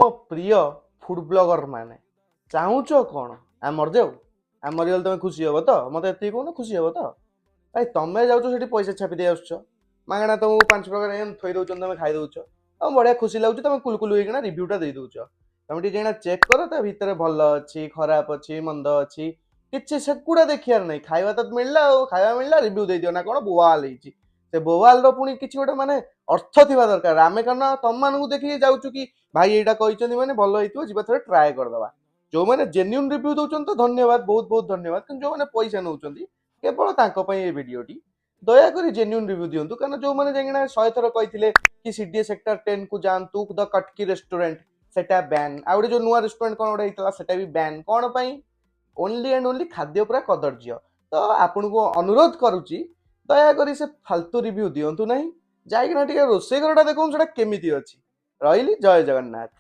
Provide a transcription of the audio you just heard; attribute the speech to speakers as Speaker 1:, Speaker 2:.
Speaker 1: मो प्रिय food blogger माने चाहूच कौन आम मरदेव आम मरीगल तुम खुशी हे तो मत ये कहून खुशी हे तो भाई तुम्हें जाऊँ पैसा छापी दे आस मागणा तुमको 5 प्रकार थई दौन तुम खाई दौच तुम बढ़िया खुशी लगुच तुम कुलकुल होना रिव्यूटा दे दौच तुम टे चेक कर ता भितर भल अच्छी खराब अच्छी मंद अच्छी किसी सेगुड़ा देखार नहीं खाଇବା तो मिलला खाଇବା मिलला रिव्यू दे दियो ना कौन बोवाल से बोवाल पुणी किसी गोटे माने अर्थ थिबा दरकार आमे कारण तुम मानू देखिए जाऊँ कि भाई यहाँ कहते मैंने भल हो थे ट्राए करदे जो मैंने जेन्युइन रिव्यू दौरान तो धन्यवाद बहुत बहुत धन्यवाद कि जो मैंने पैसा नौ केवल ये वीडियोटी दयाकोरी जेन्युइन रिव्यू दिंतु कारण जो मैंने जाइना 100 थर कहते कि सीडीए सेक्टर 10 को जातु द कटकी रेस्टोरेंट सेटा बैन आ जो नुआ रेस्टोरेंट कौन गोटे होता सेटा भी बैन कौन पाई ओनली एंड ओनली खाद्य पूरा कदर्य तो आपन को अनुरोध करुच्ची दयाकोरी से फालतू रिव्यू दिंतु ना जाइना रोषेई घरटा देखो केमी अच्छी रही जय जगन्नाथ।